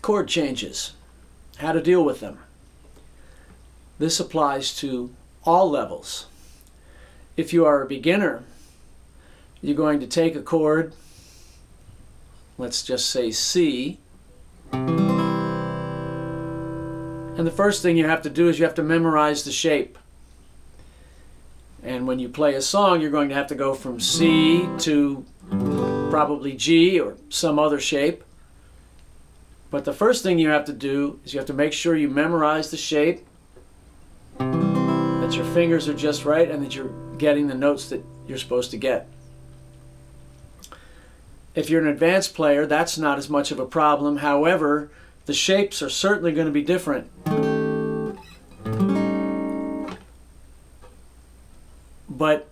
chord changes, how to deal with them. This applies to all levels. If you are a beginner, you're going to take a chord, let's just say C, and the first thing you have to do is you have to memorize the shape. And when you play a song, you're going to have to go from C to probably G or some other shape. But the first thing you have to do is you have to make sure you memorize the shape, that your fingers are just right, and that you're getting the notes that you're supposed to get. If you're an advanced player, that's not as much of a problem. However, the shapes are certainly going to be different. But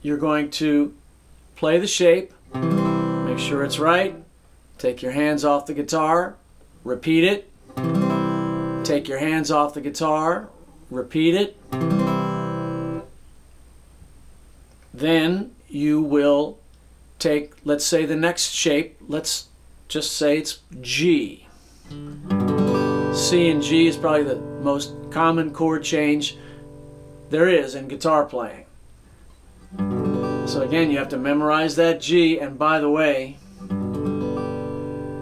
you're going to play the shape, make sure it's right, take your hands off the guitar, repeat it, take your hands off the guitar, repeat it. Then you will take, let's say, the next shape. Let's just say it's G. C and G is probably the most common chord change there is in guitar playing. So again, you have to memorize that G, and by the way,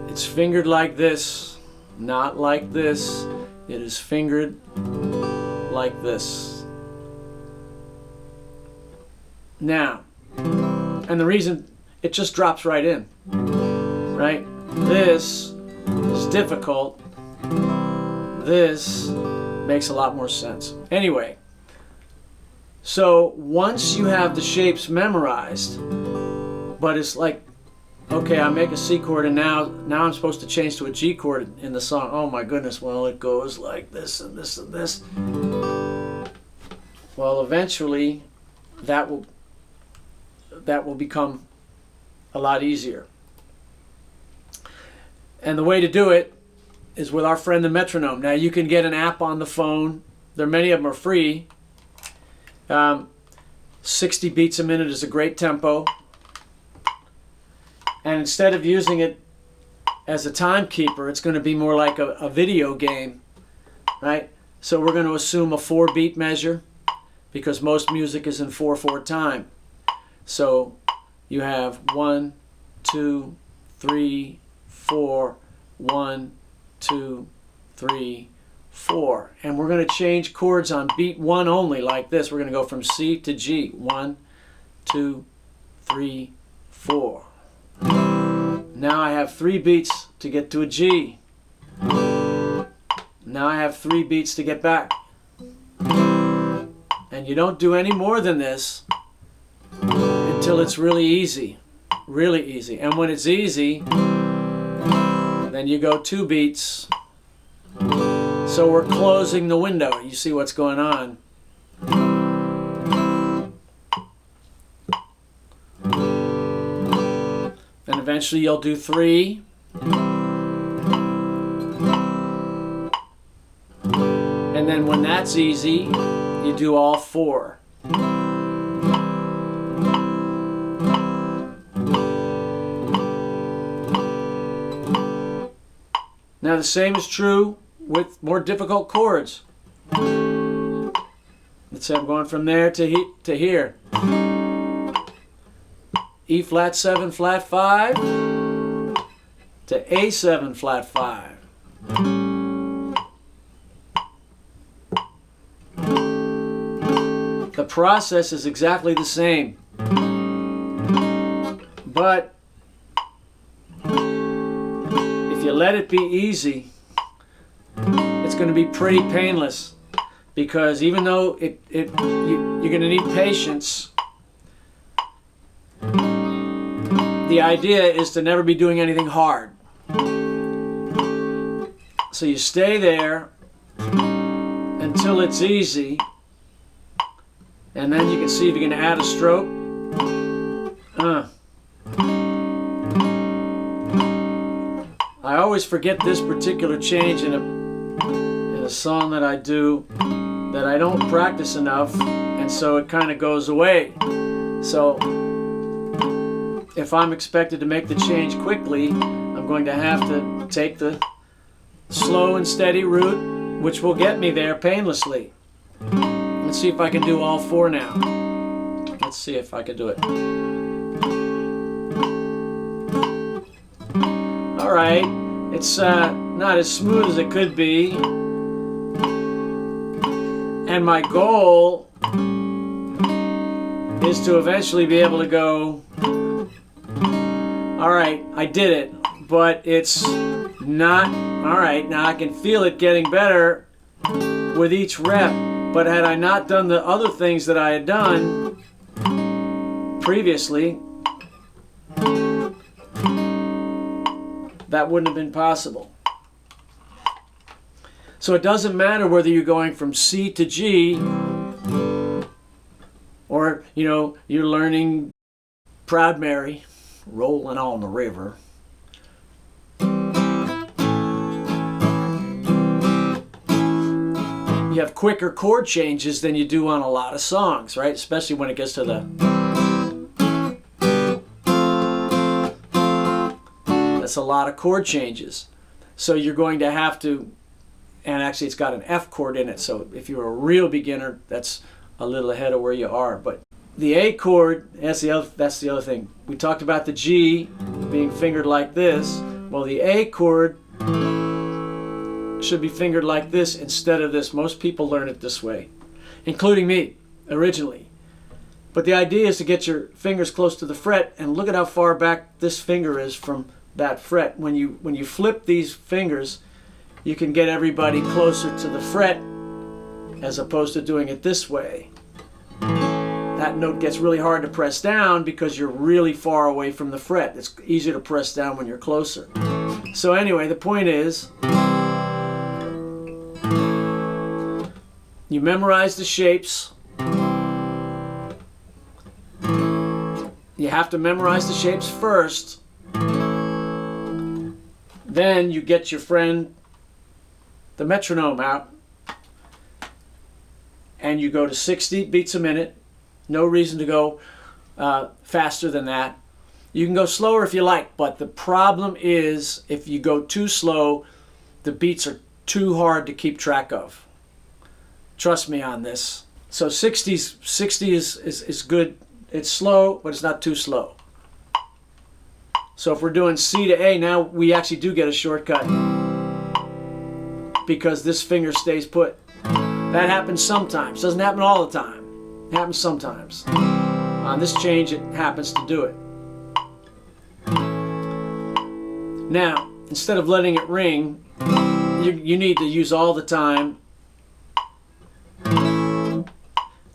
it's fingered like this, not like this. It is fingered like this. Now, and the reason, it just drops right in, right? This is difficult. This makes a lot more sense. Anyway, so once you have the shapes memorized, but it's like, okay, I make a C chord and now I'm supposed to change to a G chord in the song. Oh my goodness, well it goes like this and this and this. Well, eventually that will become a lot easier. And the way to do it is with our friend the metronome. Now you can get an app on the phone. Many of them are free. 60 beats a minute is a great tempo. And instead of using it as a timekeeper, it's going to be more like a video game, right? So we're going to assume a 4-beat measure because most music is in 4/4 time. So you have 1, 2, 3, 4, 1, 2, 3, 4. And we're going to change chords on beat 1 only like this. We're going to go from C to G. 1, 2, 3, 4. Now I have 3 beats to get to a G. Now I have 3 beats to get back. And you don't do any more than this until it's really easy. Really easy. And when it's easy, then you go 2 beats. So we're closing the window. You see what's going on. And eventually you'll do 3. And then when that's easy, you do all 4. Now the same is true with more difficult chords. Let's say I'm going from there to here. E flat 7 flat 5 to A7 flat 5. The process is exactly the same, but if you let it be easy, it's going to be pretty painless, because even though you're going to need patience, the idea is to never be doing anything hard. So you stay there until it's easy, and then you can see if you can add a stroke. I always forget this particular change in a song that I do, that I don't practice enough, and so it kind of goes away. So if I'm expected to make the change quickly, I'm going to have to take the slow and steady root, which will get me there painlessly. Let's see if I can do all 4 now. Let's see if I can do it. All right, it's not as smooth as it could be. And my goal is to eventually be able to go, all right, I did it, but it's not, all right, now I can feel it getting better with each rep, but had I not done the other things that I had done previously, that wouldn't have been possible. So it doesn't matter whether you're going from C to G, or, you know, you're learning Proud Mary, rolling on the river. You have quicker chord changes than you do on a lot of songs, right? Especially when it gets to the... That's a lot of chord changes. So you're going to have to... And actually it's got an F chord in it, so if you're a real beginner, that's a little ahead of where you are. But the A chord, that's the other thing. We talked about the G being fingered like this. Well, the A chord should be fingered like this instead of this. Most people learn it this way, including me originally. But the idea is to get your fingers close to the fret, and look at how far back this finger is from that fret. When you flip these fingers, you can get everybody closer to the fret as opposed to doing it this way. That note gets really hard to press down because you're really far away from the fret. It's easier to press down when you're closer. So anyway, the point is, you memorize the shapes. You have to memorize the shapes first. Then you get your friend the metronome out, and you go to 60 beats a minute. No reason to go faster than that. You can go slower if you like, but the problem is if you go too slow, the beats are too hard to keep track of. Trust me on this. So 60 is good. It's slow, but it's not too slow. So if we're doing C to A, now we actually do get a shortcut because this finger stays put. That happens sometimes. Doesn't happen all the time. It happens sometimes. On this change, it happens to do it. Now, instead of letting it ring, you need to use all the time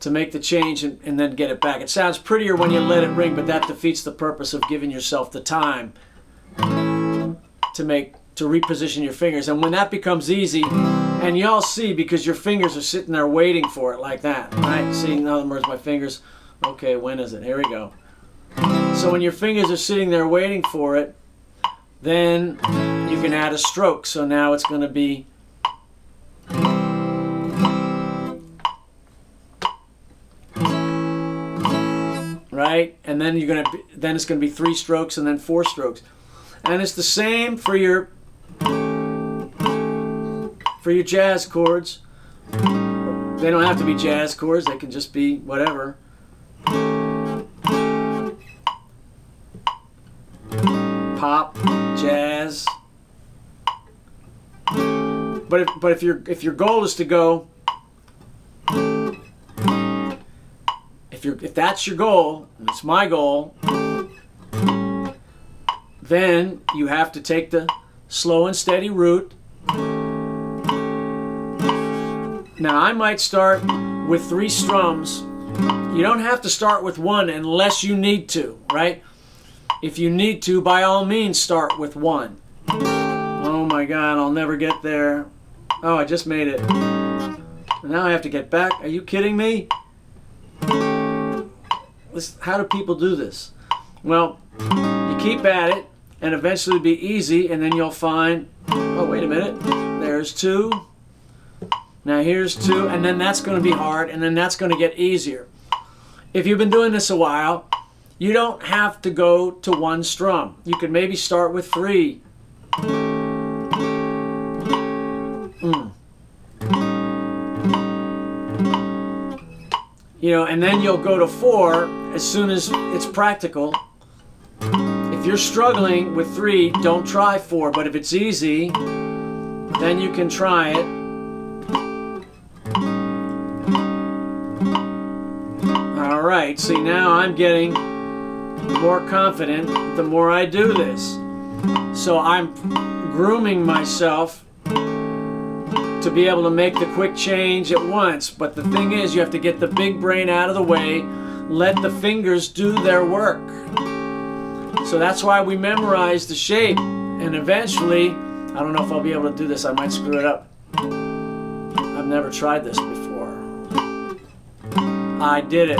to make the change and then get it back. It sounds prettier when you let it ring, but that defeats the purpose of giving yourself the time to reposition your fingers. And when that becomes easy, and you all see because your fingers are sitting there waiting for it like that, right? See, in other words, my fingers, okay, when is it? Here we go. So when your fingers are sitting there waiting for it, then you can add a stroke. So now it's going to be right, and then then it's going to be 3 strokes and then 4 strokes, and it's the same for your jazz chords. They don't have to be jazz chords; they can just be whatever. Pop, jazz. But if your goal is to go, if that's your goal, and it's my goal, then you have to take the slow and steady route. Now I might start with 3 strums. You don't have to start with 1 unless you need to, right? If you need to, by all means start with 1. Oh my God, I'll never get there. Oh, I just made it. Now I have to get back. Are you kidding me? How do people do this? Well, you keep at it, and eventually it'll be easy, and then you'll find, oh, wait a minute, there's 2. Now here's 2, and then that's going to be hard, and then that's going to get easier. If you've been doing this a while, you don't have to go to 1 strum. You can maybe start with 3. and then you'll go to 4 as soon as it's practical. If you're struggling with 3, don't try 4, but if it's easy, then you can try it. All right, see, now I'm getting more confident the more I do this. So I'm grooming myself to be able to make the quick change at once. But the thing is, you have to get the big brain out of the way, let the fingers do their work. So that's why we memorize the shape, and eventually, I don't know if I'll be able to do this, I might screw it up. I've never tried this before. I did it.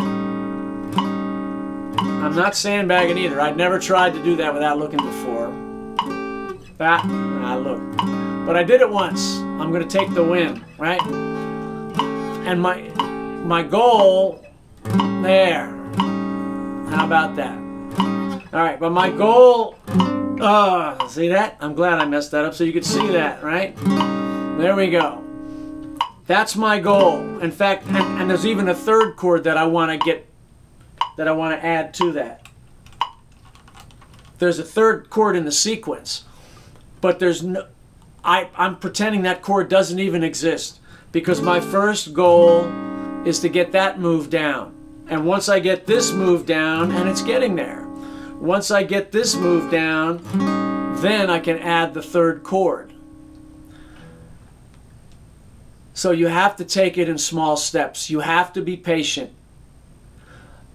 I'm not sandbagging either. I'd never tried to do that without looking before. Look. But I did it once. I'm going to take the win, right? And my goal, there. How about that? All right, but my goal, see that? I'm glad I messed that up so you could see that, right? There we go. That's my goal. In fact, and there's even a third chord that I want to add to that. There's a third chord in the sequence, but there's no, I'm pretending that chord doesn't even exist, because my first goal is to get that move down. And once I get this move down, and it's getting there, once I get this move down, then I can add the third chord. So you have to take it in small steps. You have to be patient.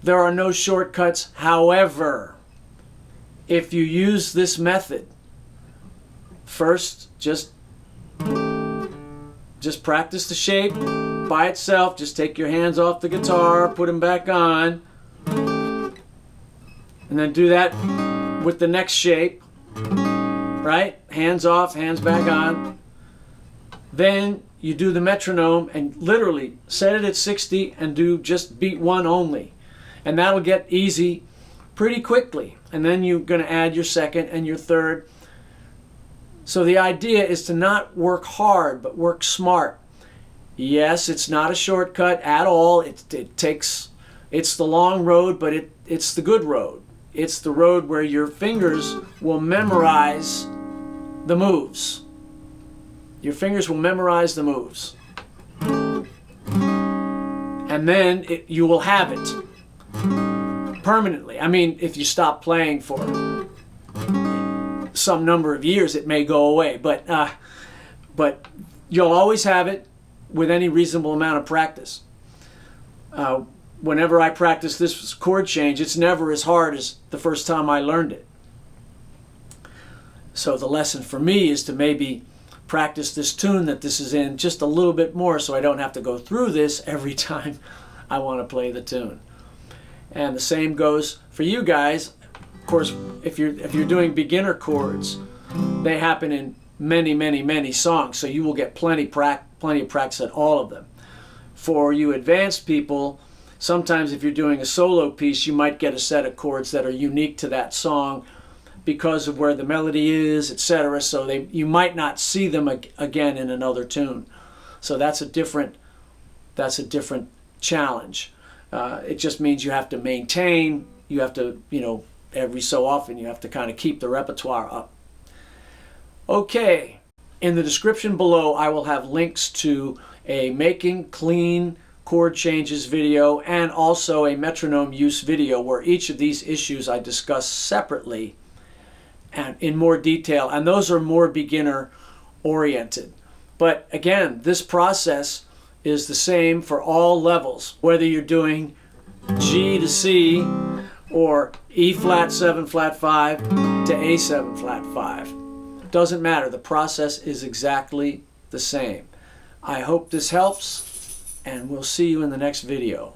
There are no shortcuts. However, if you use this method, first, just practice the shape by itself. Just take your hands off the guitar, put them back on, and then do that with the next shape, right? Hands off, hands back on. Then you do the metronome and literally set it at 60 and do just beat 1 only. And that'll get easy pretty quickly. And then you're going to add your second and your third. So the idea is to not work hard, but work smart. Yes, it's not a shortcut at all. It's the long road, but it's the good road. It's the road where your fingers will memorize the moves. Your fingers will memorize the moves. And then you will have it permanently. I mean, if you stop playing for some number of years, it may go away. But you'll always have it with any reasonable amount of practice. Whenever I practice this chord change, it's never as hard as the first time I learned it. So the lesson for me is to maybe practice this tune that this is in just a little bit more, so I don't have to go through this every time I want to play the tune. And the same goes for you guys. Of course, if you're doing beginner chords, they happen in many songs, so you will get plenty of practice at all of them. For you advanced people, sometimes if you're doing a solo piece, you might get a set of chords that are unique to that song because of where the melody is, etc. So you might not see them again in another tune. So that's a different challenge. It just means you have to maintain. You have to, every so often you have to kind of keep the repertoire up. Okay, in the description below, I will have links to a making clean chord changes video and also a metronome use video where each of these issues I discuss separately and in more detail, and those are more beginner oriented. But again, this process is the same for all levels, whether you're doing G to C or E flat 7 flat 5 to A 7 flat 5. Doesn't matter, the process is exactly the same. I hope this helps, and we'll see you in the next video.